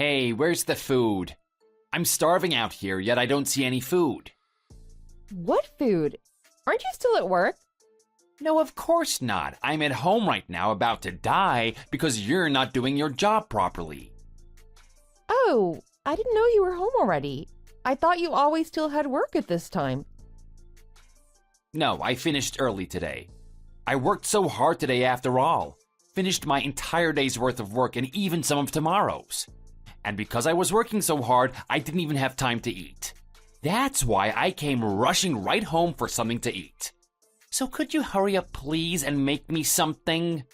Hey, where's the food? I'm starving out here, yet I don't see any food. What food? Aren't you still at work? No, of course not. I'm at home right now about to die because you're not doing your job properly. Oh, I didn't know you were home already. I thought you always still had work at this time. No, I finished early today. I worked so hard today after all. Finished my entire day's worth of work and even some of tomorrow's. And because I was working so hard, I didn't even have time to eat. That's why I came rushing right home for something to eat. So could you hurry up, please, and make me something?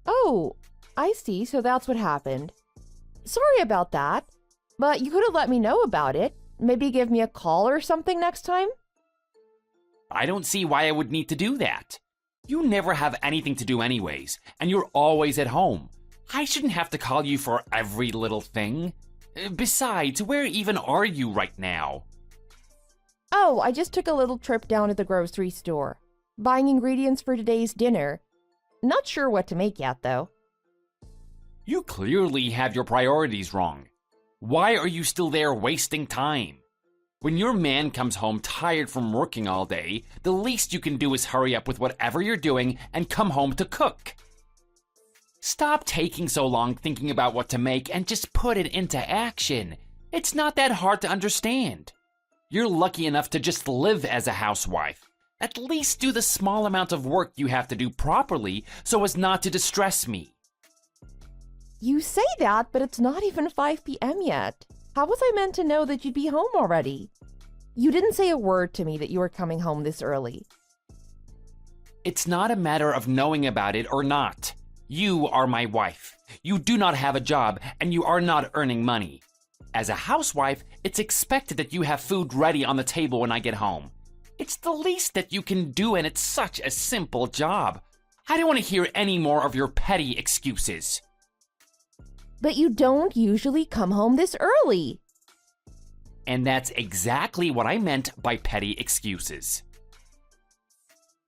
Oh, I see, so that's what happened. Sorry about that, but you could have let me know about it. Maybe give me a call or something next time? I don't see why I would need to do that. You never have anything to do anyways, and you're always at home. I shouldn't have to call you for every little thing. Besides, where even are you right now? Oh, I just took a little trip down to the grocery store, buying ingredients for today's dinner. Not sure what to make yet, though. You clearly have your priorities wrong. Why are you still there wasting time? When your man comes home tired from working all day, the least you can do is hurry up with whatever you're doing and come home to cook. Stop taking so long thinking about what to make and just put it into action. It's not that hard to understand. You're lucky enough to just live as a housewife. At least do the small amount of work you have to do properly so as not to distress me. You say that, but it's not even 5 p.m. yet. How was I meant to know that you'd be home already? You didn't say a word to me that you were coming home this early. It's not a matter of knowing about it or not. You are my wife. You do not have a job, and you are not earning money. As a housewife, it's expected that you have food ready on the table when I get home. It's the least that you can do, and it's such a simple job. I don't want to hear any more of your petty excuses. But you don't usually come home this early. And that's exactly what I meant by petty excuses.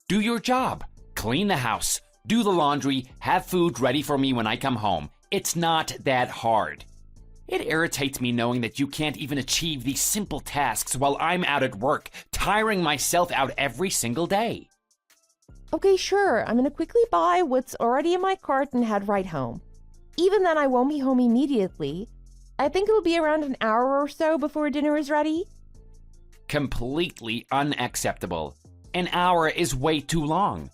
Do your job. Clean the house. Do the laundry. Have food ready for me when I come home. It's not that hard. It irritates me knowing that you can't even achieve these simple tasks while I'm out at work, tiring myself out every single day. Okay, sure. I'm gonna quickly buy what's already in my cart and head right home. Even then, I won't be home immediately. I think it'll be around an hour or so before dinner is ready. Completely unacceptable. An hour is way too long.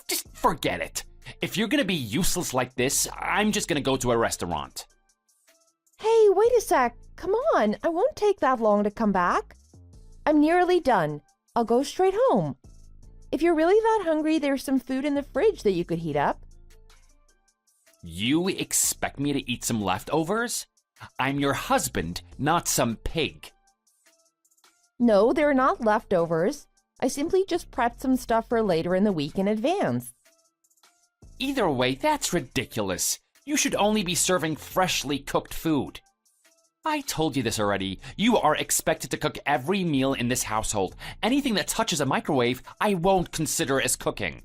Just forget it. If you're gonna be useless like this, I'm just gonna go to a restaurant. Hey, wait a sec. Come on. I won't take that long to come back. I'm nearly done. I'll go straight home. If you're really that hungry, there's some food in the fridge that you could heat up. You expect me to eat some leftovers? I'm your husband, not some pig. No, they're not leftovers. I simply just prepped some stuff for later in the week in advance. Either way, that's ridiculous. You should only be serving freshly cooked food. I told you this already. You are expected to cook every meal in this household. Anything that touches a microwave, I won't consider as cooking.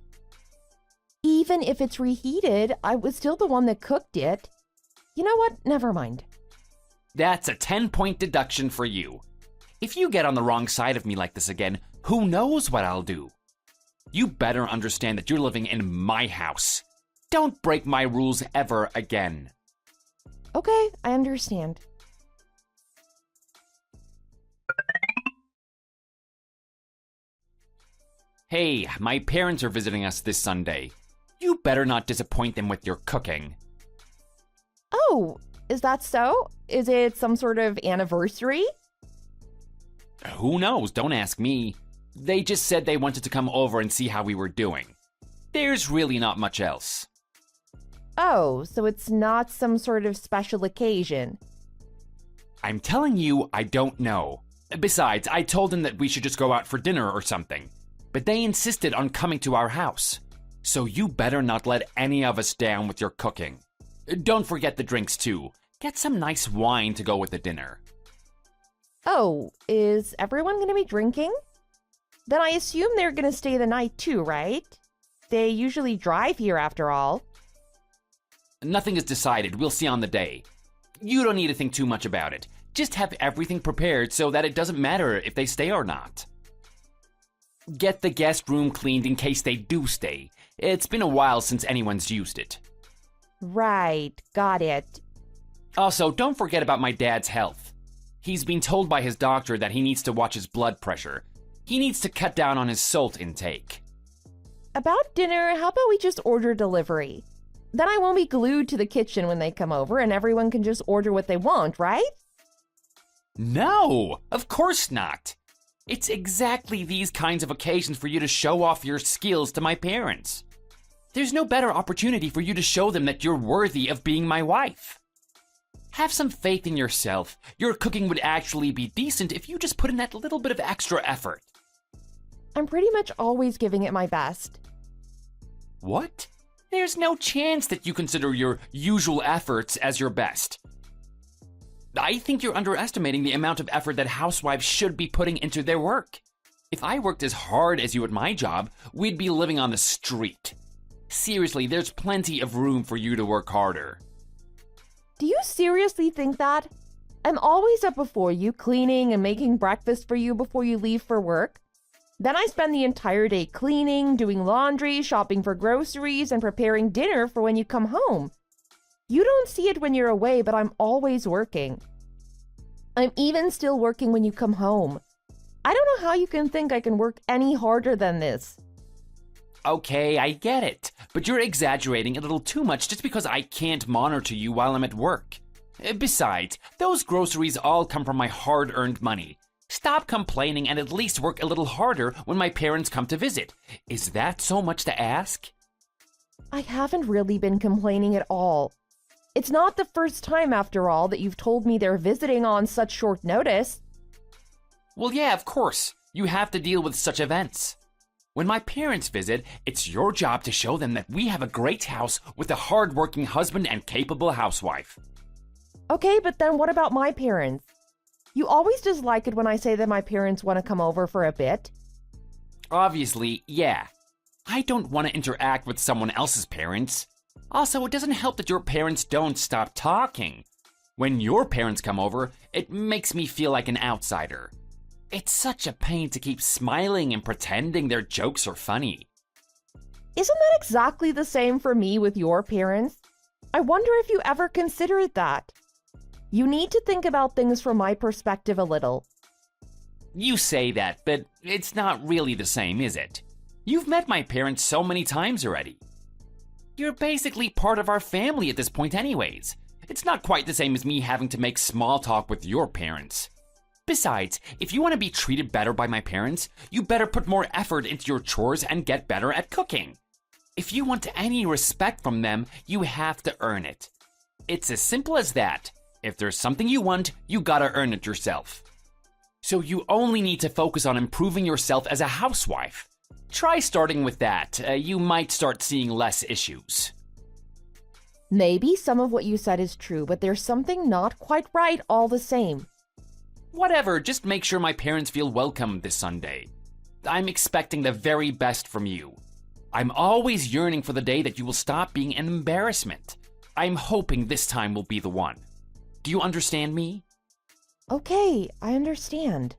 Even if it's reheated, I was still the one that cooked it. You know what? Never mind. That's a 10-point deduction for you. If you get on the wrong side of me like this again, who knows what I'll do? You better understand that you're living in my house. Don't break my rules ever again. Okay, I understand. Hey, my parents are visiting us this Sunday. You better not disappoint them with your cooking. Oh, is that so? Is it some sort of anniversary? Who knows? Don't ask me. They just said they wanted to come over and see how we were doing. There's really not much else. Oh, so it's not some sort of special occasion. I'm telling you, I don't know. Besides, I told them that we should just go out for dinner or something. But they insisted on coming to our house. So you better not let any of us down with your cooking. Don't forget the drinks too. Get some nice wine to go with the dinner. Oh, is everyone going to be drinking? Then I assume they're going to stay the night too, right? They usually drive here after all. Nothing is decided. We'll see on the day. You don't need to think too much about it. Just have everything prepared so that it doesn't matter if they stay or not. Get the guest room cleaned in case they do stay. It's been a while since anyone's used it. Right, got it. Also, don't forget about my dad's health. He's been told by his doctor that he needs to watch his blood pressure. He needs to cut down on his salt intake. About dinner, how about we just order delivery? Then I won't be glued to the kitchen when they come over and everyone can just order what they want, right? No, of course not. It's exactly these kinds of occasions for you to show off your skills to my parents. There's no better opportunity for you to show them that you're worthy of being my wife. Have some faith in yourself. Your cooking would actually be decent if you just put in that little bit of extra effort. I'm pretty much always giving it my best. What? There's no chance that you consider your usual efforts as your best. I think you're underestimating the amount of effort that housewives should be putting into their work. If I worked as hard as you at my job, we'd be living on the street. Seriously, there's plenty of room for you to work harder. Do you seriously think that? I'm always up before you, cleaning and making breakfast for you before you leave for work. Then I spend the entire day cleaning, doing laundry, shopping for groceries, and preparing dinner for when you come home. You don't see it when you're away, but I'm always working. I'm even still working when you come home. I don't know how you can think I can work any harder than this. Okay, I get it, but you're exaggerating a little too much just because I can't monitor you while I'm at work. Besides, those groceries all come from my hard-earned money. Stop complaining and at least work a little harder when my parents come to visit. Is that so much to ask? I haven't really been complaining at all. It's not the first time, after all, that you've told me they're visiting on such short notice. Well, yeah, of course. You have to deal with such events. When my parents visit, it's your job to show them that we have a great house with a hard-working husband and capable housewife. Okay, but then what about my parents? You always dislike it when I say that my parents want to come over for a bit. Obviously, yeah. I don't want to interact with someone else's parents. Also, it doesn't help that your parents don't stop talking. When your parents come over, it makes me feel like an outsider. It's such a pain to keep smiling and pretending their jokes are funny. Isn't that exactly the same for me with your parents? I wonder if you ever considered that. You need to think about things from my perspective a little. You say that, but it's not really the same, is it? You've met my parents so many times already. You're basically part of our family at this point anyways. It's not quite the same as me having to make small talk with your parents. Besides, if you want to be treated better by my parents, you better put more effort into your chores and get better at cooking. If you want any respect from them, you have to earn it. It's as simple as that. If there's something you want, you gotta earn it yourself. So you only need to focus on improving yourself as a housewife. Try starting with that. You might start seeing less issues. Maybe some of what you said is true, but there's something not quite right all the same. Whatever, just make sure my parents feel welcome this Sunday. I'm expecting the very best from you. I'm always yearning for the day that you will stop being an embarrassment. I'm hoping this time will be the one. Do you understand me? Okay, I understand.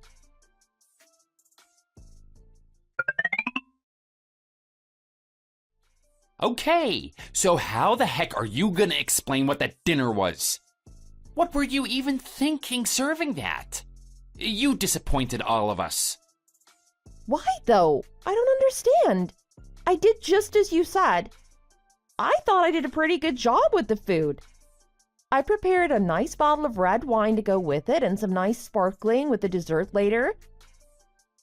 Okay, so how the heck are you gonna explain what that dinner was? What were you even thinking serving that? You disappointed all of us. Why, though? I don't understand. I did just as you said. I thought I did a pretty good job with the food. I prepared a nice bottle of red wine to go with it and some nice sparkling with the dessert later.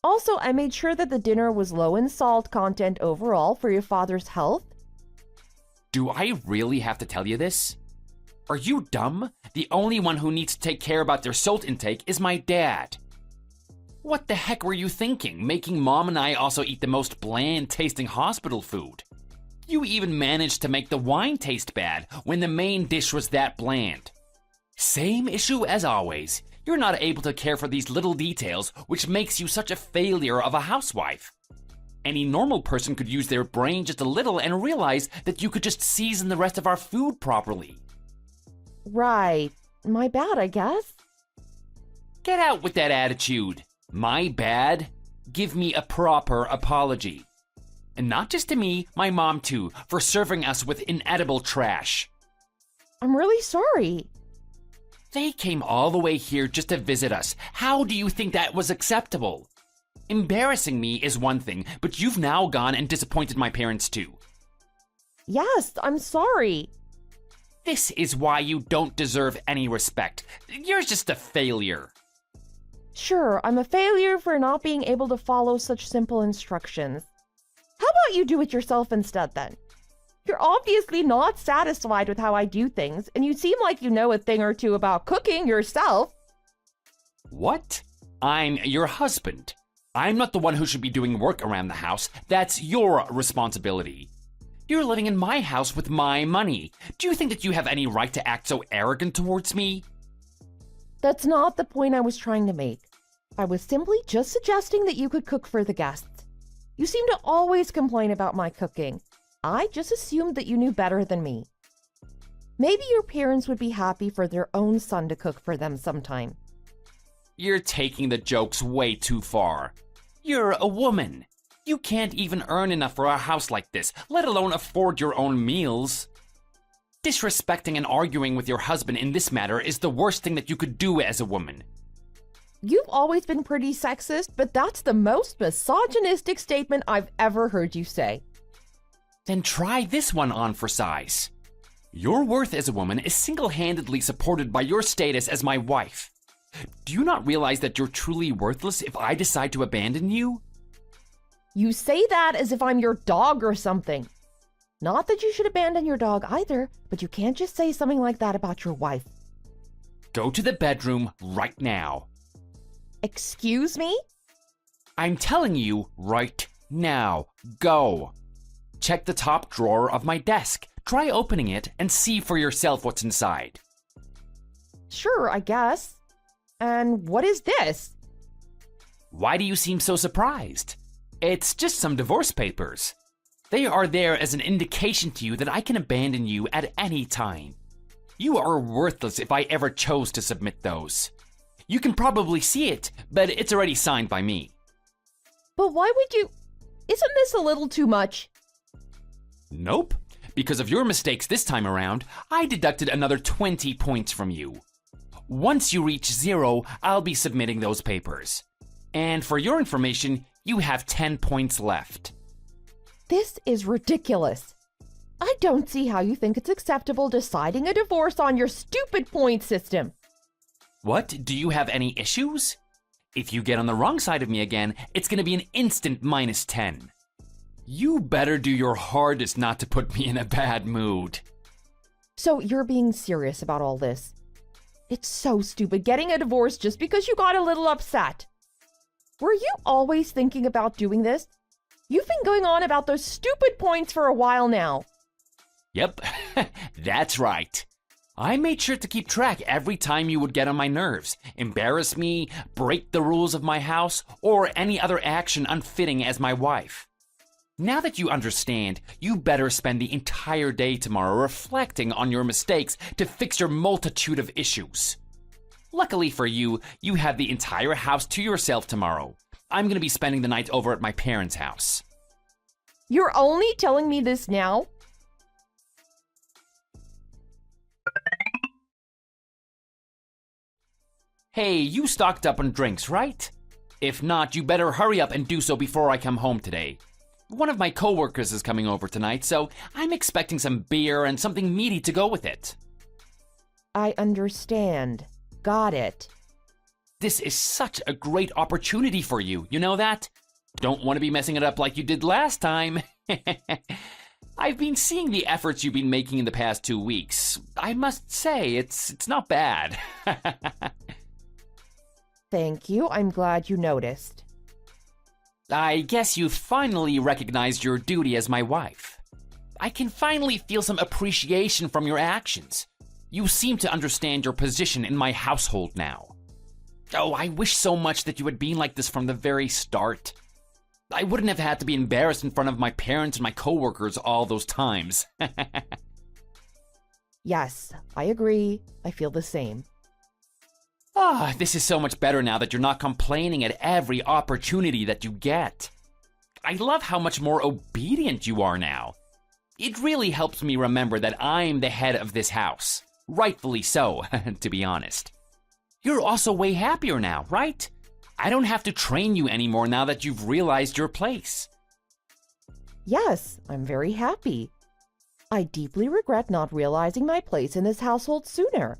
Also, I made sure that the dinner was low in salt content overall for your father's health. Do I really have to tell you this? Are you dumb? The only one who needs to take care about their salt intake is my dad. What the heck were you thinking, making Mom and I also eat the most bland-tasting hospital food? You even managed to make the wine taste bad when the main dish was that bland. Same issue as always. You're not able to care for these little details, which makes you such a failure of a housewife. Any normal person could use their brain just a little and realize that you could just season the rest of our food properly. Right. My bad, I guess. Get out with that attitude. My bad? Give me a proper apology. And not just to me, my mom too, for serving us with inedible trash. I'm really sorry. They came all the way here just to visit us. How do you think that was acceptable? Embarrassing me is one thing, but you've now gone and disappointed my parents too. Yes, I'm sorry. This is why you don't deserve any respect. You're just a failure. Sure, I'm a failure for not being able to follow such simple instructions. How about you do it yourself instead then? You're obviously not satisfied with how I do things, and you seem like you know a thing or two about cooking yourself. What? I'm your husband. I'm not the one who should be doing work around the house. That's your responsibility. You're living in my house with my money. Do you think that you have any right to act so arrogant towards me? That's not the point I was trying to make. I was simply just suggesting that you could cook for the guests. You seem to always complain about my cooking. I just assumed that you knew better than me. Maybe your parents would be happy for their own son to cook for them sometime. You're taking the jokes way too far. You're a woman. You can't even earn enough for a house like this, let alone afford your own meals. Disrespecting and arguing with your husband in this matter is the worst thing that you could do as a woman. You've always been pretty sexist, but that's the most misogynistic statement I've ever heard you say. Then try this one on for size. Your worth as a woman is single-handedly supported by your status as my wife. Do you not realize that you're truly worthless if I decide to abandon you? You say that as if I'm your dog or something. Not that you should abandon your dog either, but you can't just say something like that about your wife. Go to the bedroom right now. Excuse me? I'm telling you right now. Go. Check the top drawer of my desk. Try opening it and see for yourself what's inside. Sure, I guess. And what is this? Why do you seem so surprised? It's just some divorce papers. They are there as an indication to you that I can abandon you at any time. You are worthless if I ever chose to submit those. You can probably see it, but it's already signed by me. But why would you? Isn't this a little too much? Nope. Because of your mistakes this time around, I deducted another 20 points from you. Once you reach 0, I'll be submitting those papers. And for your information, you have 10 points left. This is ridiculous. I don't see how you think it's acceptable deciding a divorce on your stupid point system. What? Do you have any issues? If you get on the wrong side of me again, it's gonna be an instant -10. You better do your hardest not to put me in a bad mood. So you're being serious about all this? It's so stupid getting a divorce just because you got a little upset. Were you always thinking about doing this? You've been going on about those stupid points for a while now. Yep, that's right. I made sure to keep track every time you would get on my nerves, embarrass me, break the rules of my house, or any other action unfitting as my wife. Now that you understand, you better spend the entire day tomorrow reflecting on your mistakes to fix your multitude of issues. Luckily for you, you have the entire house to yourself tomorrow. I'm gonna be spending the night over at my parents' house. You're only telling me this now? Hey, you stocked up on drinks, right? If not, you better hurry up and do so before I come home today. One of my coworkers is coming over tonight, so I'm expecting some beer and something meaty to go with it. I understand. Got it. This is such a great opportunity for you, you know that? Don't want to be messing it up like you did last time. I've been seeing the efforts you've been making in the past 2 weeks. I must say, it's not bad. Thank you. I'm glad you noticed. I guess you finally recognized your duty as my wife. I can finally feel some appreciation from your actions. You seem to understand your position in my household now. Oh, I wish so much that you had been like this from the very start. I wouldn't have had to be embarrassed in front of my parents and my coworkers all those times. Yes, I agree. I feel the same. This is so much better now that you're not complaining at every opportunity that you get. I love how much more obedient you are now. It really helps me remember that I'm the head of this house. Rightfully so, to be honest. You're also way happier now, right? I don't have to train you anymore now that you've realized your place. Yes, I'm very happy. I deeply regret not realizing my place in this household sooner.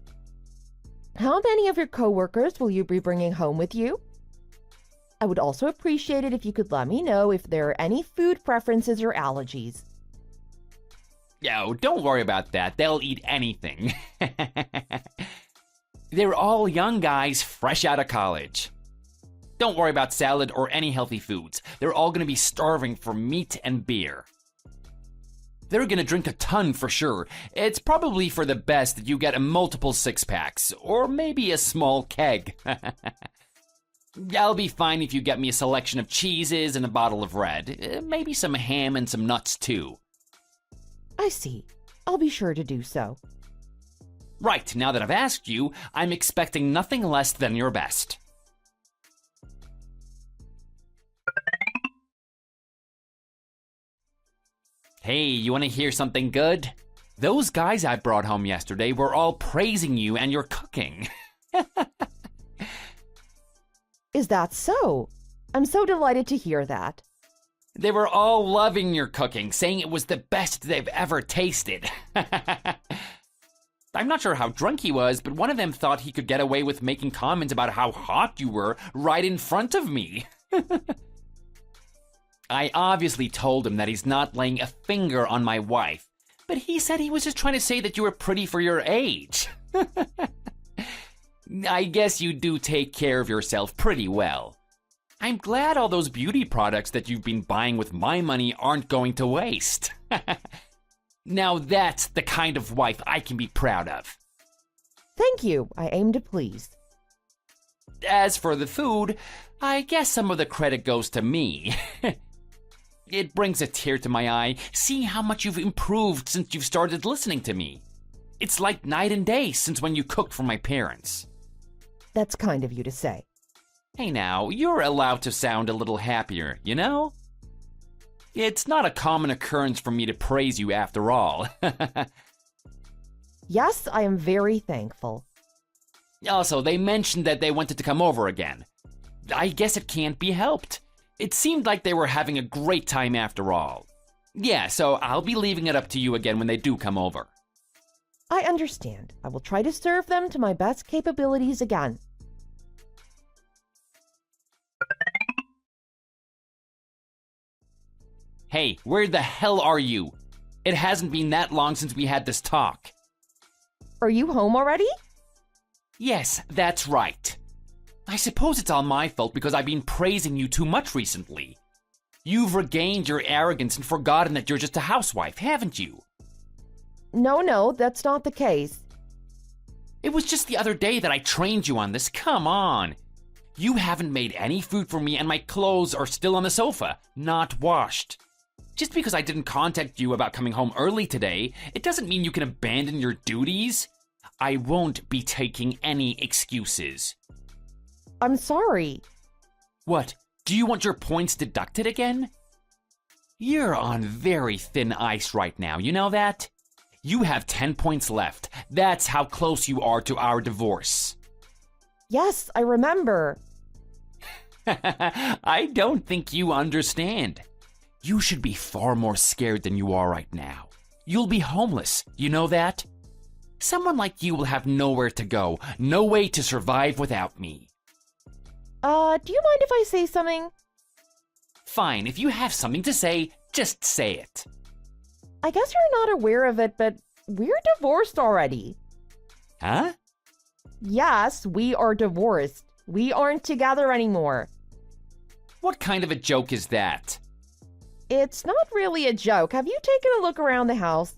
How many of your coworkers will you be bringing home with you? I would also appreciate it if you could let me know if there are any food preferences or allergies. Oh, don't worry about that. They'll eat anything. They're all young guys fresh out of college. Don't worry about salad or any healthy foods. They're all going to be starving for meat and beer. They're going to drink a ton for sure. It's probably for the best that you get a multiple six-packs, or maybe a small keg. I'll be fine if you get me a selection of cheeses and a bottle of red. Maybe some ham and some nuts too. I see. I'll be sure to do so. Right, now that I've asked you, I'm expecting nothing less than your best. Hey, you want to hear something good? Those guys I brought home yesterday were all praising you and your cooking. Is that so? I'm so delighted to hear that. They were all loving your cooking, saying it was the best they've ever tasted. I'm not sure how drunk he was, but one of them thought he could get away with making comments about how hot you were right in front of me. I obviously told him that he's not laying a finger on my wife, but he said he was just trying to say that you were pretty for your age. I guess you do take care of yourself pretty well. I'm glad all those beauty products that you've been buying with my money aren't going to waste. Now that's the kind of wife I can be proud of. Thank you. I aim to please. As for the food, I guess some of the credit goes to me. It brings a tear to my eye seeing how much you've improved since you've started listening to me. It's like night and day since when you cooked for my parents. That's kind of you to say. Hey now, you're allowed to sound a little happier, you know? It's not a common occurrence for me to praise you after all. Yes, I am very thankful. Also, they mentioned that they wanted to come over again. I guess it can't be helped. It seemed like they were having a great time after all. Yeah, so I'll be leaving it up to you again when they do come over. I understand. I will try to serve them to my best capabilities again. Hey, where the hell are you? It hasn't been that long since we had this talk. Are you home already? Yes, that's right. I suppose it's all my fault because I've been praising you too much recently. You've regained your arrogance and forgotten that you're just a housewife, haven't you? No, that's not the case. It was just the other day that I trained you on this. Come on. You haven't made any food for me and my clothes are still on the sofa, not washed. Just because I didn't contact you about coming home early today, it doesn't mean you can abandon your duties. I won't be taking any excuses. I'm sorry. What? Do you want your points deducted again? You're on very thin ice right now, you know that? You have 10 points left. That's how close you are to our divorce. Yes, I remember. I don't think you understand. You should be far more scared than you are right now. You'll be homeless, you know that? Someone like you will have nowhere to go, no way to survive without me. Do you mind if I say something? Fine, if you have something to say, just say it. I guess you're not aware of it, but we're divorced already. Huh? Yes, we are divorced. We aren't together anymore. What kind of a joke is that? It's not really a joke. Have you taken a look around the house?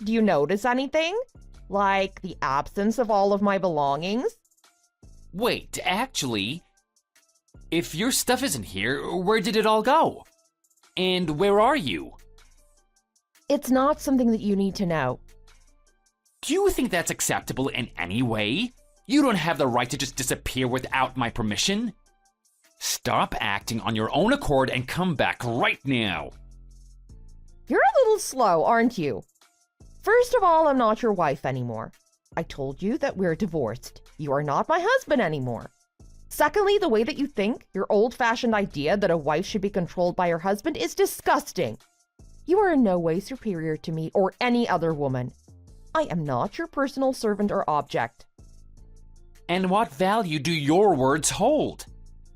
Do you notice anything? Like the absence of all of my belongings? Wait, actually, if your stuff isn't here, where did it all go? And where are you? It's not something that you need to know. Do you think that's acceptable in any way? You don't have the right to just disappear without my permission. Stop acting on your own accord and come back right now. You're a little slow, aren't you? First of all, I'm not your wife anymore. I told you that we're divorced. You are not my husband anymore. Secondly, the way that you think, your old-fashioned idea that a wife should be controlled by her husband is disgusting. You are in no way superior to me or any other woman. I am not your personal servant or object. And what value do your words hold?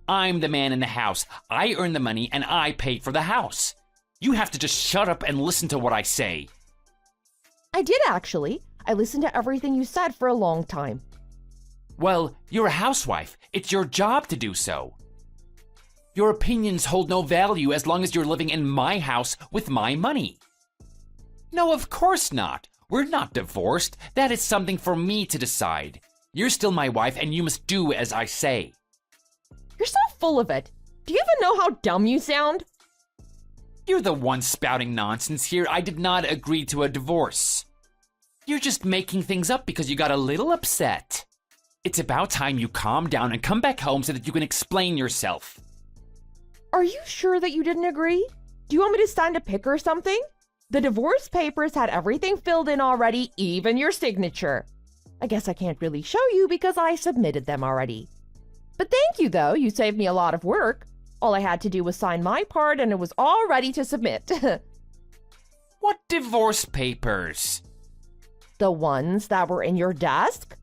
I'm the man in the house. I earn the money and I paid for the house. You have to just shut up and listen to what I say. I did actually. I listened to everything you said for a long time. Well, you're a housewife. It's your job to do so. Your opinions hold no value as long as you're living in my house with my money. No, of course not. We're not divorced. That is something for me to decide. You're still my wife and you must do as I say. You're so full of it. Do you even know how dumb you sound? You're the one spouting nonsense here. I did not agree to a divorce. You're just making things up because you got a little upset. It's about time you calm down and come back home so that you can explain yourself. Are you sure that you didn't agree? Do you want me to sign a pic or something? The divorce papers had everything filled in already, even your signature. I guess I can't really show you because I submitted them already. But thank you, though. You saved me a lot of work. All I had to do was sign my part and it was all ready to submit. What divorce papers? The ones that were in your desk?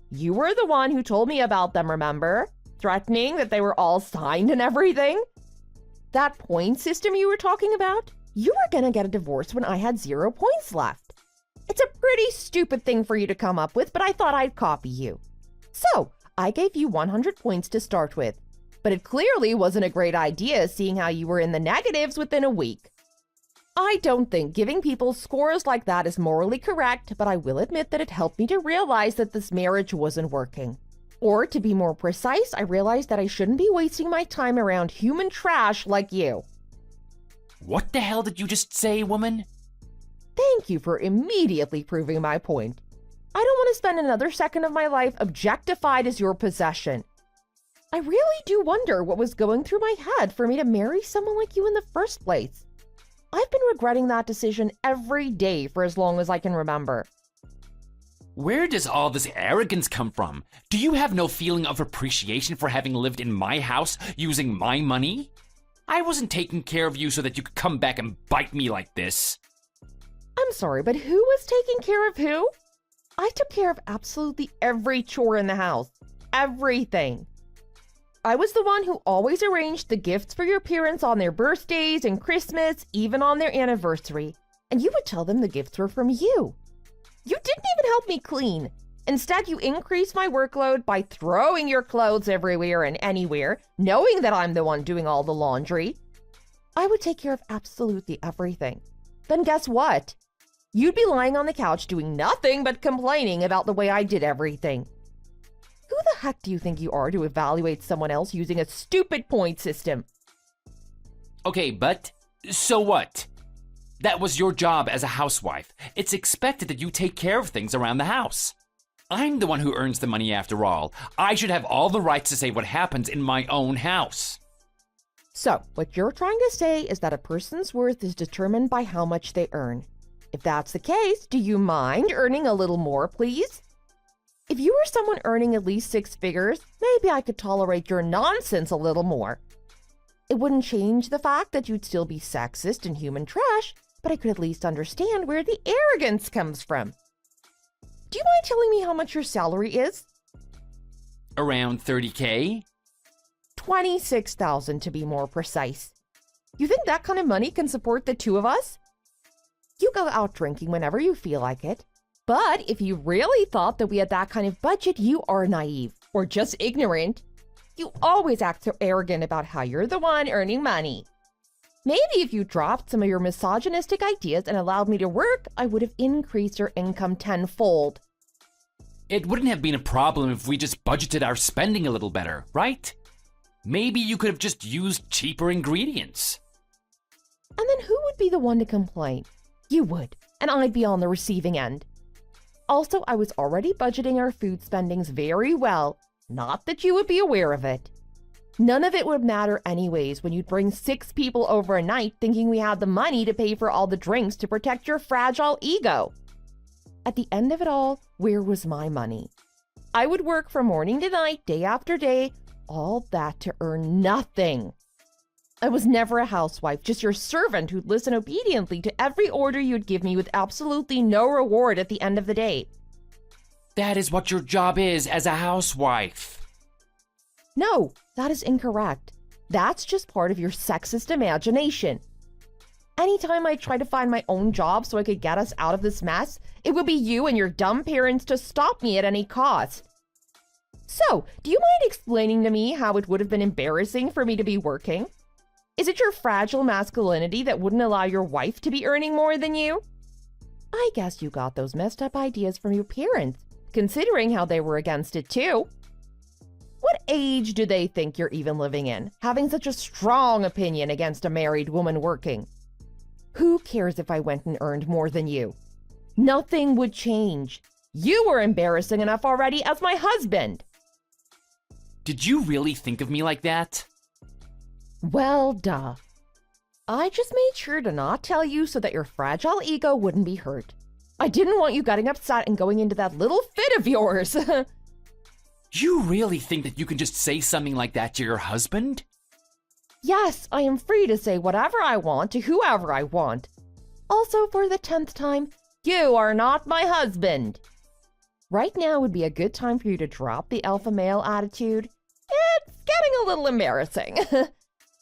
You were the one who told me about them, remember? Threatening that they were all signed and everything? That point system you were talking about? You were gonna get a divorce when I had 0 points left. It's a pretty stupid thing for you to come up with, but I thought I'd copy you. So, I gave you 100 points to start with. But it clearly wasn't a great idea seeing how you were in the negatives within a week. I don't think giving people scores like that is morally correct, but I will admit that it helped me to realize that this marriage wasn't working. Or, to be more precise, I realized that I shouldn't be wasting my time around human trash like you. What the hell did you just say, woman? Thank you for immediately proving my point. I don't want to spend another second of my life objectified as your possession. I really do wonder what was going through my head for me to marry someone like you in the first place. I've been regretting that decision every day for as long as I can remember. Where does all this arrogance come from? Do you have no feeling of appreciation for having lived in my house using my money? I wasn't taking care of you so that you could come back and bite me like this. I'm sorry, but who was taking care of who? I took care of absolutely every chore in the house. Everything. I was the one who always arranged the gifts for your parents on their birthdays and Christmas, even on their anniversary. And you would tell them the gifts were from you. You didn't even help me clean. Instead, you increased my workload by throwing your clothes everywhere and anywhere, knowing that I'm the one doing all the laundry. I would take care of absolutely everything. Then guess what? You'd be lying on the couch doing nothing but complaining about the way I did everything. Who the heck do you think you are to evaluate someone else using a stupid point system? Okay, but so what? That was your job as a housewife. It's expected that you take care of things around the house. I'm the one who earns the money after all. I should have all the rights to say what happens in my own house. So, what you're trying to say is that a person's worth is determined by how much they earn. If that's the case, do you mind earning a little more, please? If you were someone earning at least 6 figures, maybe I could tolerate your nonsense a little more. It wouldn't change the fact that you'd still be sexist and human trash, but I could at least understand where the arrogance comes from. Do you mind telling me how much your salary is? Around 30K? 26,000 to be more precise. You think that kind of money can support the two of us? You go out drinking whenever you feel like it. But if you really thought that we had that kind of budget, you are naive or just ignorant. You always act so arrogant about how you're the one earning money. Maybe if you dropped some of your misogynistic ideas and allowed me to work, I would have increased your income tenfold. It wouldn't have been a problem if we just budgeted our spending a little better, right? Maybe you could have just used cheaper ingredients. And then who would be the one to complain? You would, and I'd be on the receiving end. Also, I was already budgeting our food spendings very well. Not that you would be aware of it. None of it would matter anyways when you'd bring 6 people over a night thinking we had the money to pay for all the drinks to protect your fragile ego. At the end of it all, where was my money? I would work from morning to night, day after day, all that to earn nothing. I was never a housewife, just your servant who'd listen obediently to every order you'd give me with absolutely no reward at the end of the day. That is what your job is as a housewife. No, that is incorrect. That's just part of your sexist imagination. Anytime I try to find my own job so I could get us out of this mess, it would be you and your dumb parents to stop me at any cost. So, do you mind explaining to me how it would have been embarrassing for me to be working? Is it your fragile masculinity that wouldn't allow your wife to be earning more than you? I guess you got those messed up ideas from your parents, considering how they were against it too. What age do they think you're even living in, having such a strong opinion against a married woman working? Who cares if I went and earned more than you? Nothing would change. You were embarrassing enough already as my husband. Did you really think of me like that? Well, duh. I just made sure to not tell you so that your fragile ego wouldn't be hurt. I didn't want you getting upset and going into that little fit of yours. You really think that you can just say something like that to your husband? Yes, I am free to say whatever I want to whoever I want. Also, for the 10th time, you are not my husband. Right now would be a good time for you to drop the alpha male attitude. It's getting a little embarrassing.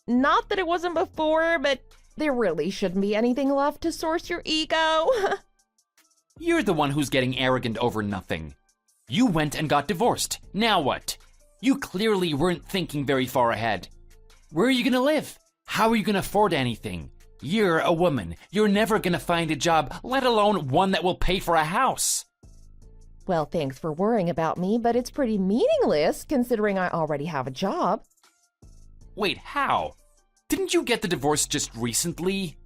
Not that it wasn't before, but there really shouldn't be anything left to source your ego. You're the one who's getting arrogant over nothing. You went and got divorced. Now what? You clearly weren't thinking very far ahead. Where are you gonna live? How are you gonna afford anything? You're a woman. You're never gonna find a job, let alone one that will pay for a house. Well, thanks for worrying about me, but it's pretty meaningless considering I already have a job. Wait, how? Didn't you get the divorce just recently?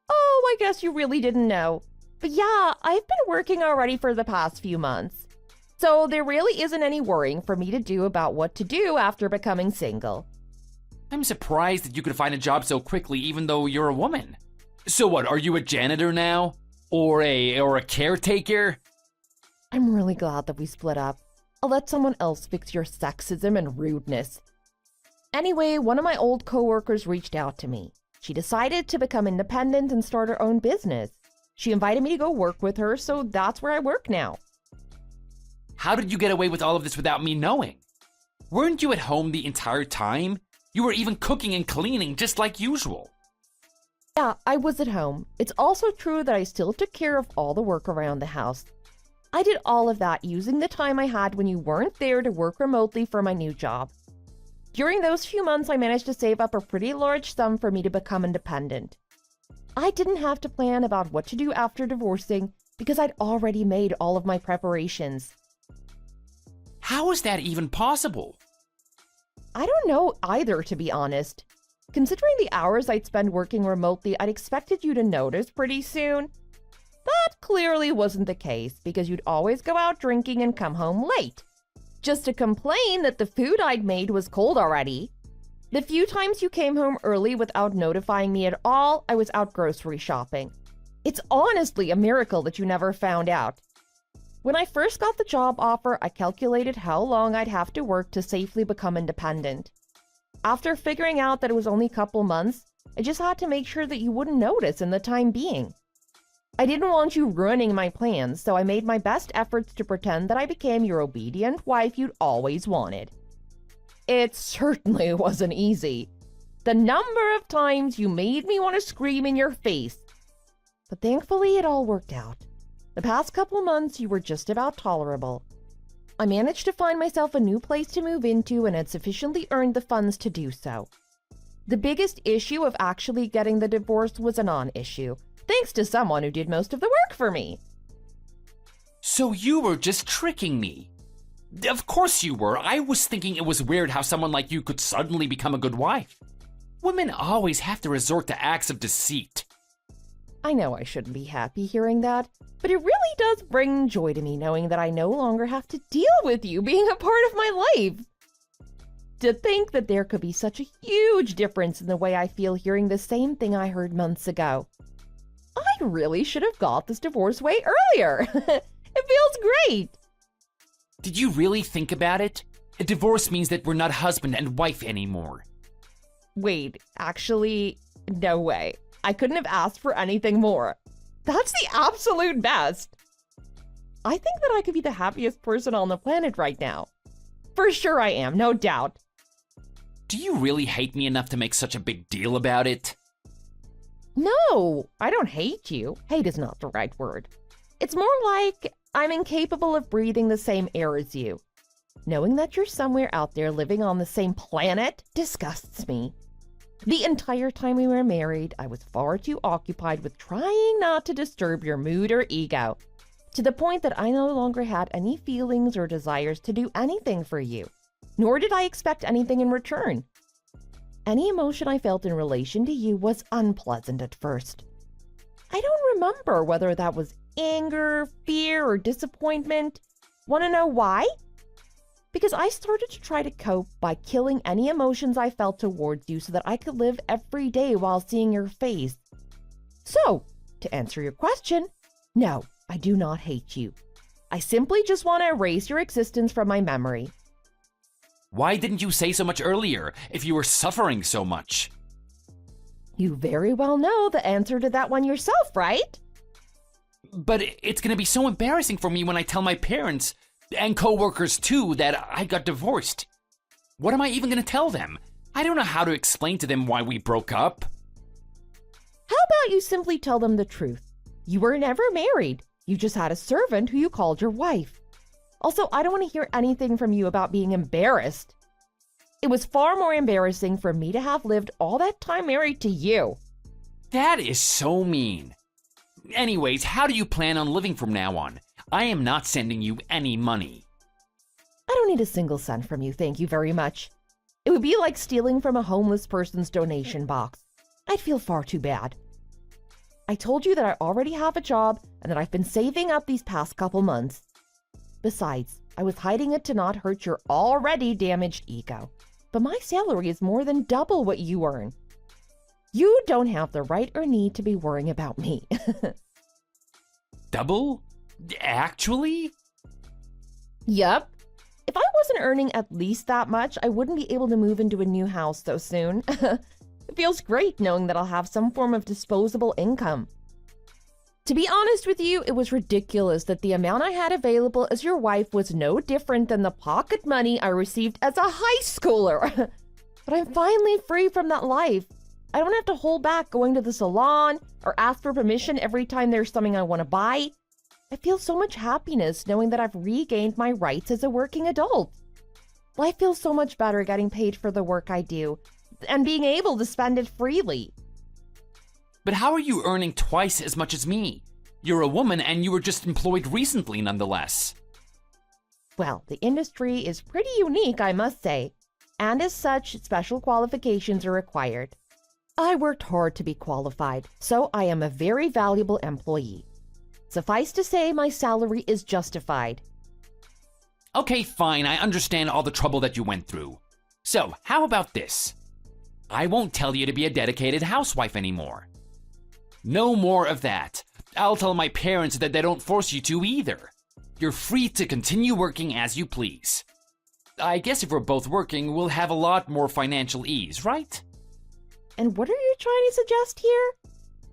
Oh, I guess you really didn't know. But yeah, I've been working already for the past few months. So there really isn't any worrying for me to do about what to do after becoming single. I'm surprised that you could find a job so quickly even though you're a woman. So what, are you a janitor now? Or a caretaker? I'm really glad that we split up. I'll let someone else fix your sexism and rudeness. Anyway, one of my old coworkers reached out to me. She decided to become independent and start her own business. She invited me to go work with her, so that's where I work now. How did you get away with all of this without me knowing? Weren't you at home the entire time? You were even cooking and cleaning just like usual. Yeah, I was at home. It's also true that I still took care of all the work around the house. I did all of that using the time I had when you weren't there to work remotely for my new job. During those few months, I managed to save up a pretty large sum for me to become independent. I didn't have to plan about what to do after divorcing because I'd already made all of my preparations. How is that even possible? I don't know either, to be honest. Considering the hours I'd spend working remotely, I'd expected you to notice pretty soon. That clearly wasn't the case because you'd always go out drinking and come home late, just to complain that the food I'd made was cold already. The few times you came home early without notifying me at all, I was out grocery shopping. It's honestly a miracle that you never found out. When I first got the job offer, I calculated how long I'd have to work to safely become independent. After figuring out that it was only a couple months, I just had to make sure that you wouldn't notice in the time being. I didn't want you ruining my plans, so I made my best efforts to pretend that I became your obedient wife you'd always wanted. It certainly wasn't easy. The number of times you made me want to scream in your face. But thankfully, it all worked out. The past couple months, you were just about tolerable. I managed to find myself a new place to move into and had sufficiently earned the funds to do so. The biggest issue of actually getting the divorce was a non-issue, thanks to someone who did most of the work for me. So you were just tricking me. Of course you were. I was thinking it was weird how someone like you could suddenly become a good wife. Women always have to resort to acts of deceit. I know I shouldn't be happy hearing that, but it really does bring joy to me knowing that I no longer have to deal with you being a part of my life. To think that there could be such a huge difference in the way I feel hearing the same thing I heard months ago. I really should have got this divorce way earlier. It feels great. Did you really think about it? A divorce means that we're not husband and wife anymore. Wait, actually, no way. I couldn't have asked for anything more. That's the absolute best. I think that I could be the happiest person on the planet right now. For sure I am, no doubt. Do you really hate me enough to make such a big deal about it? No, I don't hate you. Hate is not the right word. It's more like I'm incapable of breathing the same air as you. Knowing that you're somewhere out there living on the same planet disgusts me. The entire time we were married, I was far too occupied with trying not to disturb your mood or ego, to the point that I no longer had any feelings or desires to do anything for you, nor did I expect anything in return. Any emotion I felt in relation to you was unpleasant at first. I don't remember whether that was anger, fear, or disappointment. Want to know why? Because I started to try to cope by killing any emotions I felt towards you so that I could live every day while seeing your face. So, to answer your question, no, I do not hate you. I simply just want to erase your existence from my memory. Why didn't you say so much earlier if you were suffering so much? You very well know the answer to that one yourself, right? But it's gonna be so embarrassing for me when I tell my parents, and co-workers too, that I got divorced. What am I even gonna tell them? I don't know how to explain to them why we broke up. How about you simply tell them the truth? You were never married. You just had a servant who you called your wife. Also, I don't want to hear anything from you about being embarrassed. It was far more embarrassing for me to have lived all that time married to you. That is so mean. Anyways, how do you plan on living from now on? I am not sending you any money. I don't need a single cent from you, thank you very much. It would be like stealing from a homeless person's donation box. I'd feel far too bad. I told you that I already have a job and that I've been saving up these past couple months. Besides, I was hiding it to not hurt your already damaged ego. But my salary is more than double what you earn. You don't have the right or need to be worrying about me. Double? Actually? Yup. If I wasn't earning at least that much, I wouldn't be able to move into a new house so soon. It feels great knowing that I'll have some form of disposable income. To be honest with you, it was ridiculous that the amount I had available as your wife was no different than the pocket money I received as a high schooler. But I'm finally free from that life. I don't have to hold back going to the salon or ask for permission every time there's something I want to buy. I feel so much happiness knowing that I've regained my rights as a working adult. Life feels so much better getting paid for the work I do and being able to spend it freely. But how are you earning twice as much as me? You're a woman and you were just employed recently nonetheless. Well, the industry is pretty unique, I must say, and as such, special qualifications are required. I worked hard to be qualified, so I am a very valuable employee. Suffice to say, my salary is justified. Okay, fine, I understand all the trouble that you went through. So, how about this? I won't tell you to be a dedicated housewife anymore. No more of that. I'll tell my parents that they don't force you to either. You're free to continue working as you please. I guess if we're both working, we'll have a lot more financial ease, right? And what are you trying to suggest here?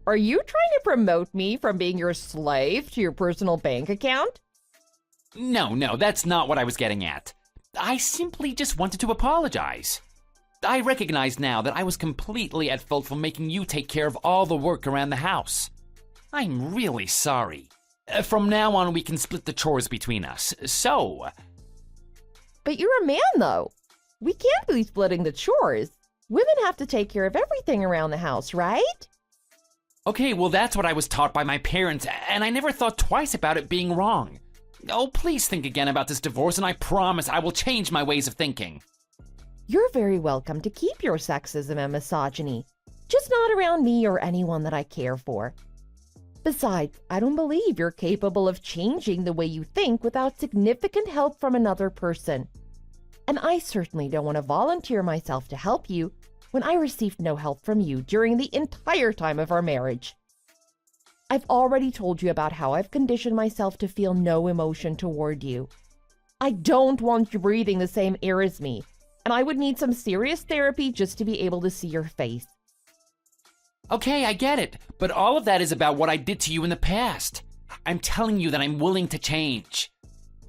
Are you trying to promote me from being your slave to your personal bank account? No, that's not what I was getting at. I simply just wanted to apologize. I recognize now that I was completely at fault for making you take care of all the work around the house. I'm really sorry. From now on, we can split the chores between us, so... But you're a man, though. We can't be splitting the chores. Women have to take care of everything around the house, right? Okay, well that's what I was taught by my parents, and I never thought twice about it being wrong. Oh, please think again about this divorce, and I promise I will change my ways of thinking. You're very welcome to keep your sexism and misogyny, just not around me or anyone that I care for. Besides, I don't believe you're capable of changing the way you think without significant help from another person. And I certainly don't want to volunteer myself to help you when I received no help from you during the entire time of our marriage. I've already told you about how I've conditioned myself to feel no emotion toward you. I don't want you breathing the same air as me, and I would need some serious therapy just to be able to see your face. Okay, I get it, but all of that is about what I did to you in the past. I'm telling you that I'm willing to change.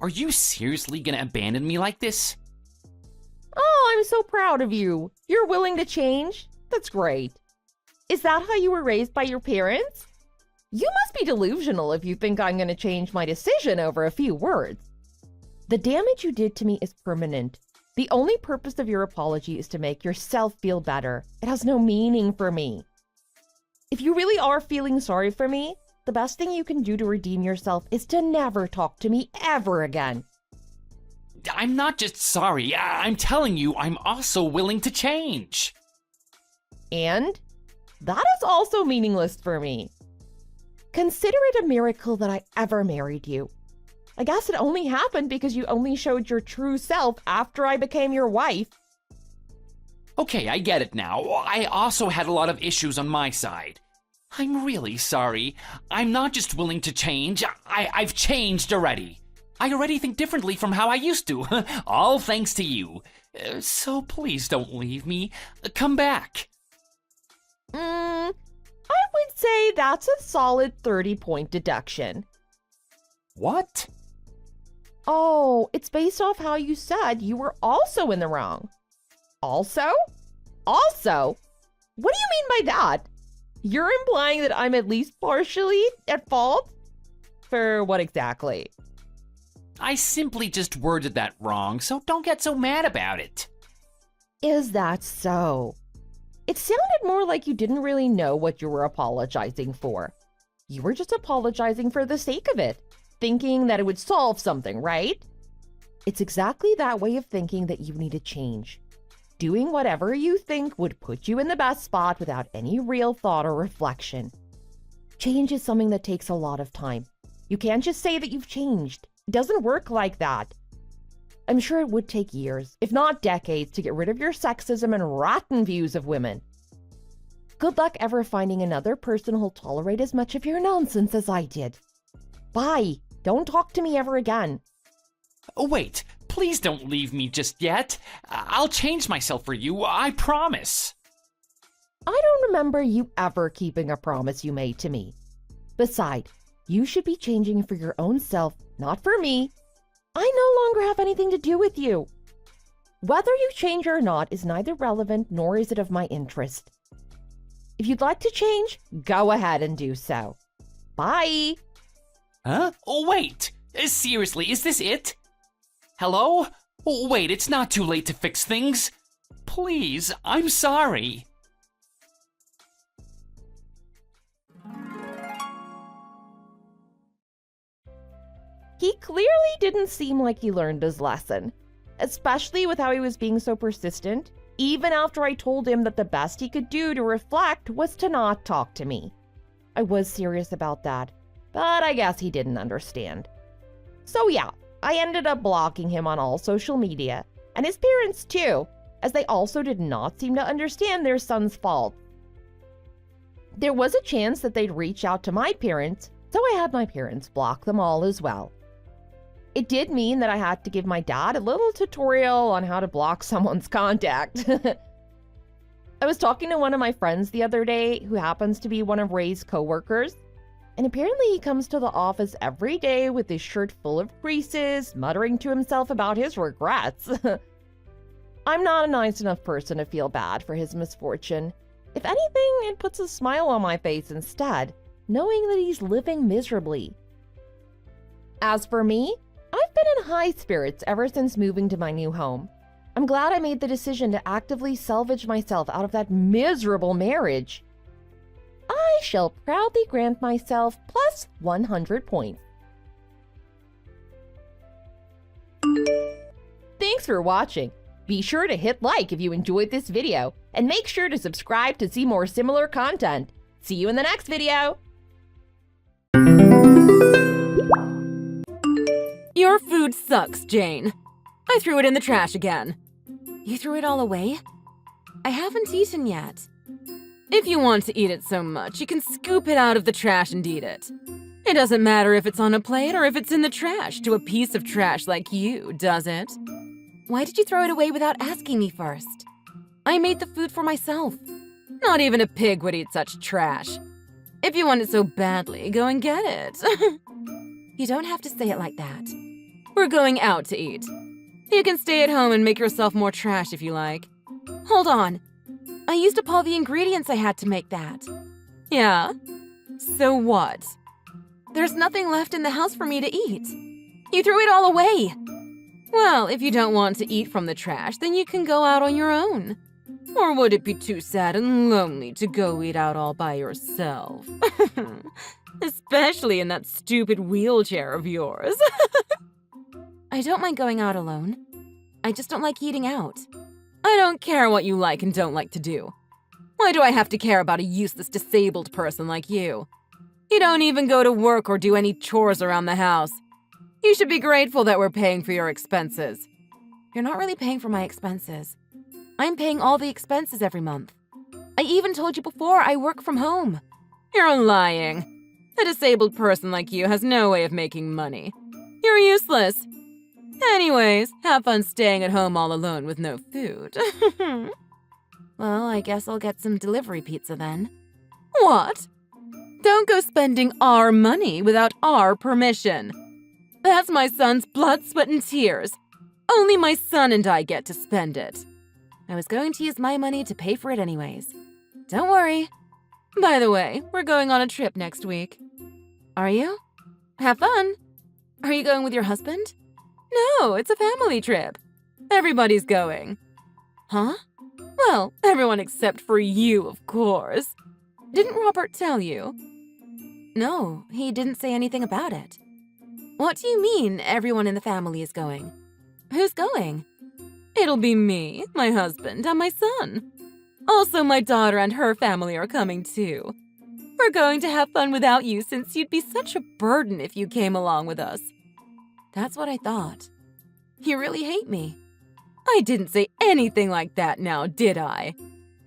Are you seriously gonna abandon me like this? Oh, I'm so proud of you. You're willing to change? That's great. Is that how you were raised by your parents? You must be delusional if you think I'm going to change my decision over a few words. The damage you did to me is permanent. The only purpose of your apology is to make yourself feel better. It has no meaning for me. If you really are feeling sorry for me, the best thing you can do to redeem yourself is to never talk to me ever again. I'm not just sorry, I'm telling you I'm also willing to change. And that is also meaningless for me. Consider it a miracle that I ever married you. I guess it only happened because you only showed your true self after I became your wife. Okay, I get it now. I also had a lot of issues on my side. I'm really sorry. I'm not just willing to change, I've changed already. I already think differently from how I used to, all thanks to you. So please don't leave me. Come back. I would say that's a solid 30-point deduction. What? Oh, it's based off how you said you were also in the wrong. Also? Also? What do you mean by that? You're implying that I'm at least partially at fault? For what exactly? I simply just worded that wrong, so don't get so mad about it. Is that so? It sounded more like you didn't really know what you were apologizing for. You were just apologizing for the sake of it, thinking that it would solve something, right? It's exactly that way of thinking that you need to change. Doing whatever you think would put you in the best spot without any real thought or reflection. Change is something that takes a lot of time. You can't just say that you've changed. It doesn't work like that. I'm sure it would take years, if not decades, to get rid of your sexism and rotten views of women. Good luck ever finding another person who'll tolerate as much of your nonsense as I did. Bye. Don't talk to me ever again. Oh, wait, please don't leave me just yet. I'll change myself for you, I promise. I don't remember you ever keeping a promise you made to me. Besides, you should be changing for your own self, not for me. I no longer have anything to do with you. Whether you change or not is neither relevant nor is it of my interest. If you'd like to change, go ahead and do so. Bye. Huh? Oh, wait. Seriously, is this it? Hello? Oh, wait, it's not too late to fix things. Please, I'm sorry. He clearly didn't seem like he learned his lesson, especially with how he was being so persistent, even after I told him that the best he could do to reflect was to not talk to me. I was serious about that, but I guess he didn't understand. So yeah, I ended up blocking him on all social media, and his parents too, as they also did not seem to understand their son's fault. There was a chance that they'd reach out to my parents, so I had my parents block them all as well. It did mean that I had to give my dad a little tutorial on how to block someone's contact. I was talking to one of my friends the other day who happens to be one of Ray's coworkers, and apparently he comes to the office every day with his shirt full of creases, muttering to himself about his regrets. I'm not a nice enough person to feel bad for his misfortune. If anything, it puts a smile on my face instead, knowing that he's living miserably. As for me, I've been in high spirits ever since moving to my new home. I'm glad I made the decision to actively salvage myself out of that miserable marriage. I shall proudly grant myself plus 100 points. Thanks for watching. Be sure to hit like if you enjoyed this video, and make sure to subscribe to see more similar content. See you in the next video! Your food sucks, Jane. I threw it in the trash again. You threw it all away? I haven't eaten yet. If you want to eat it so much, you can scoop it out of the trash and eat it. It doesn't matter if it's on a plate or if it's in the trash to a piece of trash like you, does it? Why did you throw it away without asking me first? I made the food for myself. Not even a pig would eat such trash. If you want it so badly, go and get it. You don't have to say it like that. We're going out to eat. You can stay at home and make yourself more trash if you like. Hold on. I used up all the ingredients I had to make that. Yeah? So what? There's nothing left in the house for me to eat. You threw it all away. Well, if you don't want to eat from the trash, then you can go out on your own. Or would it be too sad and lonely to go eat out all by yourself? Especially in that stupid wheelchair of yours. I don't mind going out alone. I just don't like eating out. I don't care what you like and don't like to do. Why do I have to care about a useless disabled person like you? You don't even go to work or do any chores around the house. You should be grateful that we're paying for your expenses. You're not really paying for my expenses. I'm paying all the expenses every month. I even told you before I work from home. You're lying. A disabled person like you has no way of making money. You're useless. Anyways, have fun staying at home all alone with no food. Well, I guess I'll get some delivery pizza then. What? Don't go spending our money without our permission. That's my son's blood, sweat, and tears. Only my son and I get to spend it. I was going to use my money to pay for it anyways. Don't worry. By the way, we're going on a trip next week. Are you? Have fun. Are you going with your husband? No, it's a family trip. Everybody's going. Huh? Well, everyone except for you, of course. Didn't Robert tell you? No, he didn't say anything about it. What do you mean everyone in the family is going? Who's going? It'll be me, my husband, and my son. Also, my daughter and her family are coming too. We're going to have fun without you since you'd be such a burden if you came along with us. That's what I thought. You really hate me. I didn't say anything like that now, did I?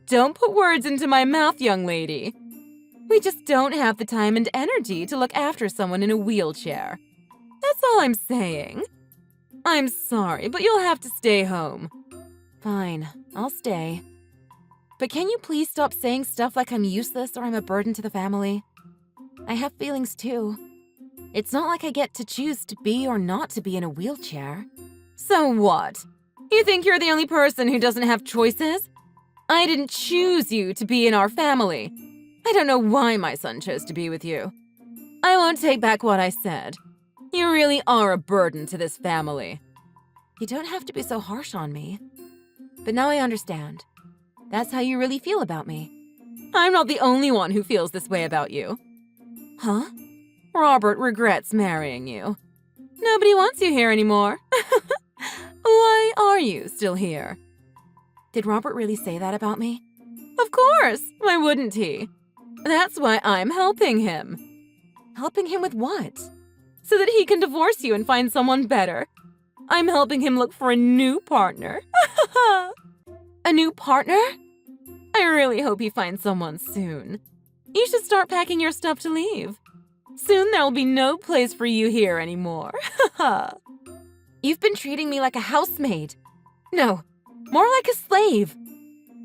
Don't put words into my mouth, young lady. We just don't have the time and energy to look after someone in a wheelchair. That's all I'm saying. I'm sorry, but you'll have to stay home. Fine, I'll stay. But can you please stop saying stuff like I'm useless or I'm a burden to the family? I have feelings too. It's not like I get to choose to be or not to be in a wheelchair. So what? You think you're the only person who doesn't have choices? I didn't choose you to be in our family. I don't know why my son chose to be with you. I won't take back what I said. You really are a burden to this family. You don't have to be so harsh on me. But now I understand. That's how you really feel about me. I'm not the only one who feels this way about you. Huh? Robert regrets marrying you. Nobody wants you here anymore. Why are you still here? Did Robert really say that about me? Of course! Why wouldn't he? That's why I'm helping him. Helping him with what? So that he can divorce you and find someone better. I'm helping him look for a new partner. A new partner? I really hope he finds someone soon. You should start packing your stuff to leave. Soon there'll be no place for you here anymore. You've been treating me like a housemaid. No, more like a slave.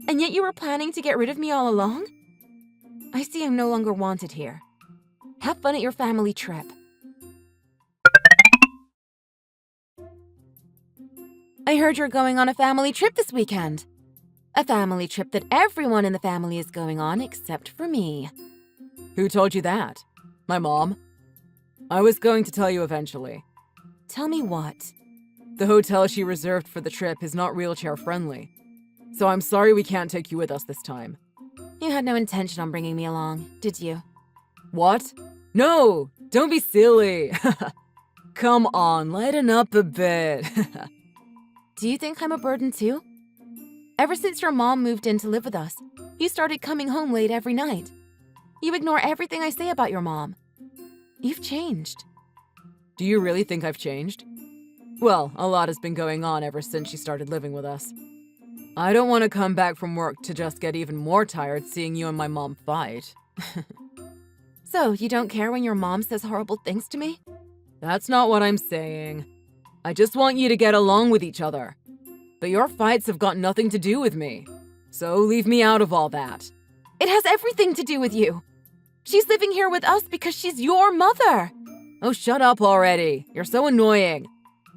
And yet you were planning to get rid of me all along? I see I'm no longer wanted here. Have fun at your family trip. I heard you're going on a family trip this weekend. A family trip that everyone in the family is going on except for me. Who told you that? My mom. I was going to tell you eventually. Tell me what? The hotel she reserved for the trip is not wheelchair friendly. So I'm sorry we can't take you with us this time. You had no intention on bringing me along, did you? What? No! Don't be silly! Come on, lighten up a bit. Do you think I'm a burden too? Ever since your mom moved in to live with us, you started coming home late every night. You ignore everything I say about your mom. You've changed. Do you really think I've changed? Well, a lot has been going on ever since she started living with us. I don't want to come back from work to just get even more tired seeing you and my mom fight. So, you don't care when your mom says horrible things to me? That's not what I'm saying. I just want you to get along with each other. But your fights have got nothing to do with me. So leave me out of all that. It has everything to do with you. She's living here with us because she's your mother. Oh, shut up already. You're so annoying.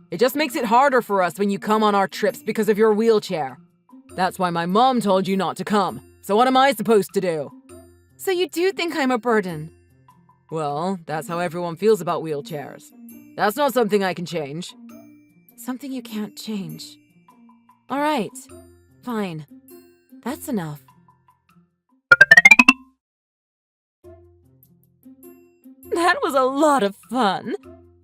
It just makes it harder for us when you come on our trips because of your wheelchair. That's why my mom told you not to come. So what am I supposed to do? So you do think I'm a burden? Well, that's how everyone feels about wheelchairs. That's not something I can change. Something you can't change. All right, fine. That's enough. That was a lot of fun.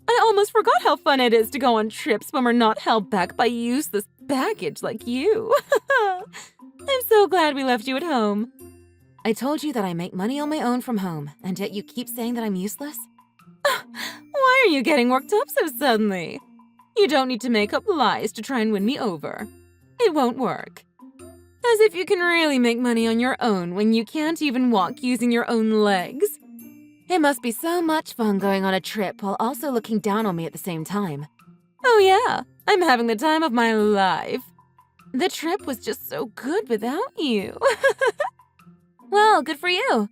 I almost forgot how fun it is to go on trips when we're not held back by useless baggage like you. I'm so glad we left you at home. I told you that I make money on my own from home, and yet you keep saying that I'm useless? Why are you getting worked up so suddenly? You don't need to make up lies to try and win me over. It won't work. As if you can really make money on your own when you can't even walk using your own legs. It must be so much fun going on a trip while also looking down on me at the same time. Oh yeah, I'm having the time of my life. The trip was just so good without you. Well, good for you.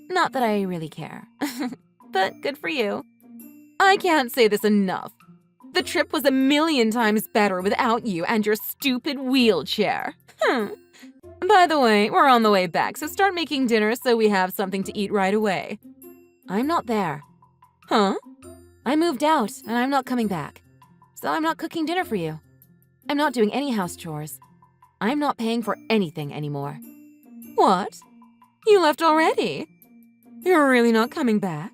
Not that I really care, but good for you. I can't say this enough. The trip was 1,000,000 times better without you and your stupid wheelchair. By the way, we're on the way back, so start making dinner so we have something to eat right away. I'm not there. Huh? I moved out, and I'm not coming back. So I'm not cooking dinner for you. I'm not doing any house chores. I'm not paying for anything anymore. What? You left already? You're really not coming back?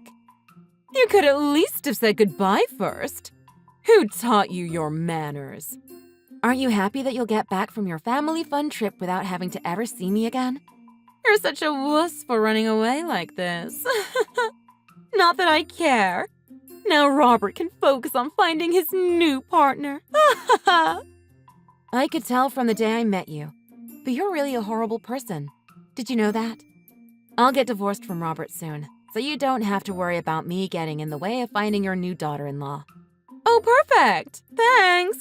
You could at least have said goodbye first. Who taught you your manners? Aren't you happy that you'll get back from your family fun trip without having to ever see me again? You're such a wuss for running away like this. Not that I care. Now Robert can focus on finding his new partner. I could tell from the day I met you, but you're really a horrible person. Did you know that? I'll get divorced from Robert soon, so you don't have to worry about me getting in the way of finding your new daughter-in-law. Oh, perfect! Thanks!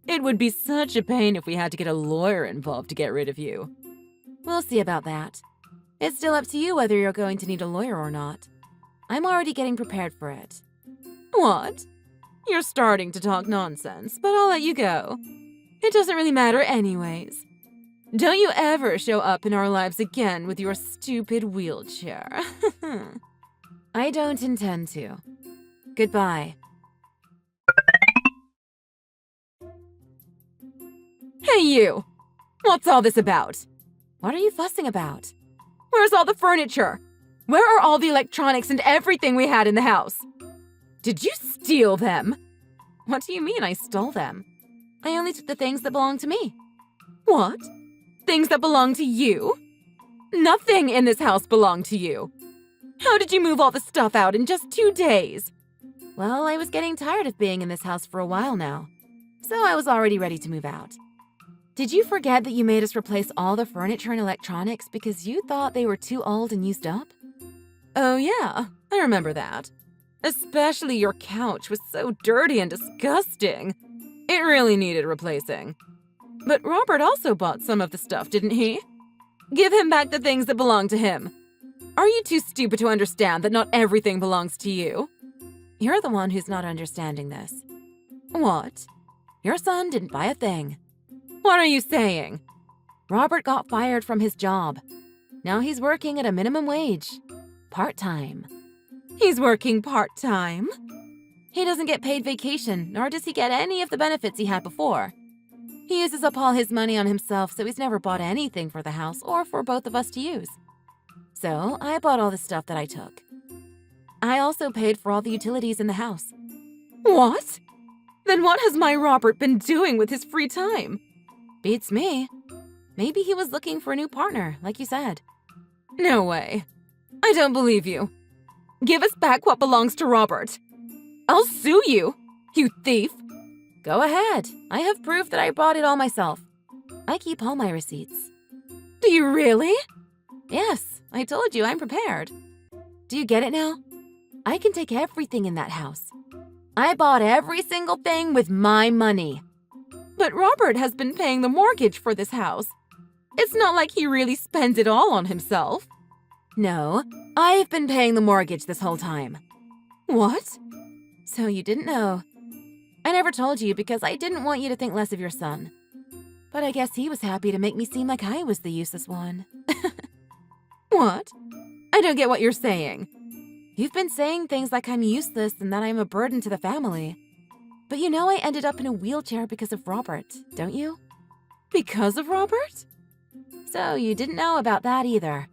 It would be such a pain if we had to get a lawyer involved to get rid of you. We'll see about that. It's still up to you whether you're going to need a lawyer or not. I'm already getting prepared for it. What? You're starting to talk nonsense, but I'll let you go. It doesn't really matter anyways. Don't you ever show up in our lives again with your stupid wheelchair. I don't intend to. Goodbye. Hey you! What's all this about? What are you fussing about? Where's all the furniture? Where are all the electronics and everything we had in the house? Did you steal them? What do you mean I stole them? I only took the things that belong to me. What? Things that belong to you? Nothing in this house belonged to you. How did you move all the stuff out in just 2 days? Well, I was getting tired of being in this house for a while now, so I was already ready to move out. Did you forget that you made us replace all the furniture and electronics because you thought they were too old and used up? Oh yeah, I remember that. Especially your couch was so dirty and disgusting. It really needed replacing. But Robert also bought some of the stuff, didn't he? Give him back the things that belong to him. Are you too stupid to understand that not everything belongs to you? You're the one who's not understanding this. What? Your son didn't buy a thing. What are you saying? Robert got fired from his job. Now he's working at a minimum wage. Part-time. He's working part-time? He doesn't get paid vacation, nor does he get any of the benefits he had before. He uses up all his money on himself, so he's never bought anything for the house or for both of us to use. So I bought all the stuff that I took. I also paid for all the utilities in the house. What? Then what has my Robert been doing with his free time? Beats me. Maybe he was looking for a new partner, like you said. No way. I don't believe you. Give us back what belongs to Robert. I'll sue you, you thief. Go ahead. I have proof that I bought it all myself. I keep all my receipts. Do you really? Yes, I told you I'm prepared. Do you get it now? I can take everything in that house. I bought every single thing with my money. But Robert has been paying the mortgage for this house. It's not like he really spends it all on himself. No, I've been paying the mortgage this whole time. What? So you didn't know. I never told you because I didn't want you to think less of your son. But I guess he was happy to make me seem like I was the useless one. What? I don't get what you're saying. You've been saying things like I'm useless and that I'm a burden to the family. But you know I ended up in a wheelchair because of Robert, don't you? Because of Robert? So you didn't know about that either.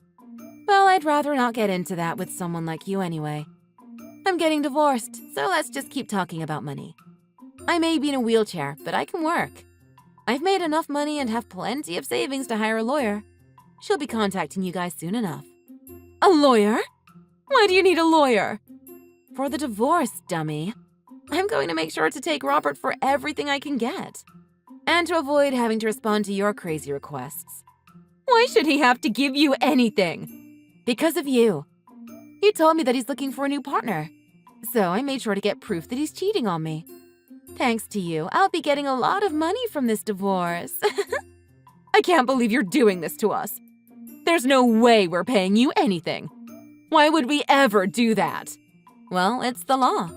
Well, I'd rather not get into that with someone like you anyway. I'm getting divorced, so let's just keep talking about money. I may be in a wheelchair, but I can work. I've made enough money and have plenty of savings to hire a lawyer. She'll be contacting you guys soon enough. A lawyer? Why do you need a lawyer? For the divorce, dummy. I'm going to make sure to take Robert for everything I can get. And to avoid having to respond to your crazy requests. Why should he have to give you anything? Because of you. He told me that he's looking for a new partner. So I made sure to get proof that he's cheating on me. Thanks to you, I'll be getting a lot of money from this divorce. I can't believe you're doing this to us. There's no way we're paying you anything. Why would we ever do that? Well, it's the law.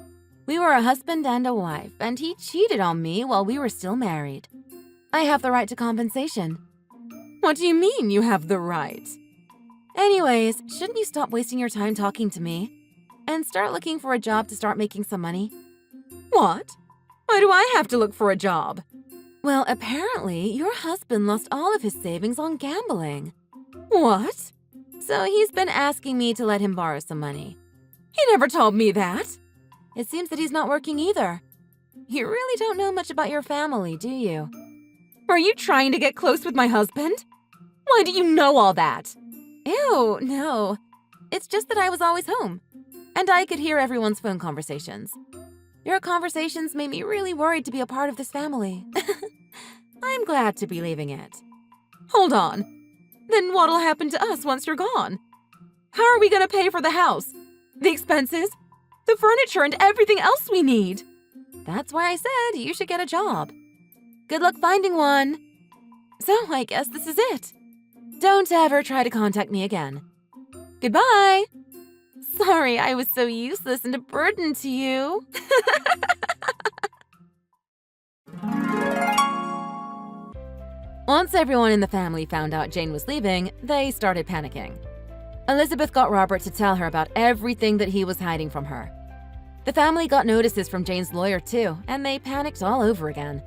We were a husband and a wife, and he cheated on me while we were still married. I have the right to compensation. What do you mean you have the right? Anyways, shouldn't you stop wasting your time talking to me and start looking for a job to start making some money? What? Why do I have to look for a job? Well, apparently, your husband lost all of his savings on gambling. What? So he's been asking me to let him borrow some money. He never told me that. It seems that he's not working either. You really don't know much about your family, do you? Are you trying to get close with my husband? Why do you know all that? Ew, no. It's just that I was always home, and I could hear everyone's phone conversations. Your conversations made me really worried to be a part of this family. I'm glad to be leaving it. Hold on. Then what'll happen to us once you're gone? How are we gonna pay for the house? The expenses? The furniture and everything else we need? That's why I said you should get a job. Good luck finding one. So I guess this is it. Don't ever try to contact me again. Goodbye. Sorry I was so useless and a burden to you. Once everyone in the family found out Jane was leaving, they started panicking. Elizabeth got Robert to tell her about everything that he was hiding from her. The family got notices from Jane's lawyer too, and they panicked all over again.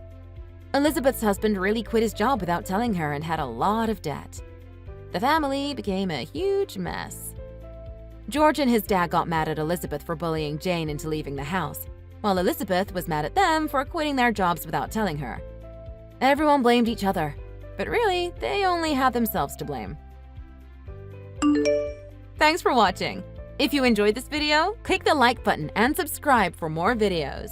Elizabeth's husband really quit his job without telling her and had a lot of debt. The family became a huge mess. George and his dad got mad at Elizabeth for bullying Jane into leaving the house, while Elizabeth was mad at them for quitting their jobs without telling her. Everyone blamed each other, but really, they only had themselves to blame. Thanks for watching. If you enjoyed this video, click the like button and subscribe for more videos.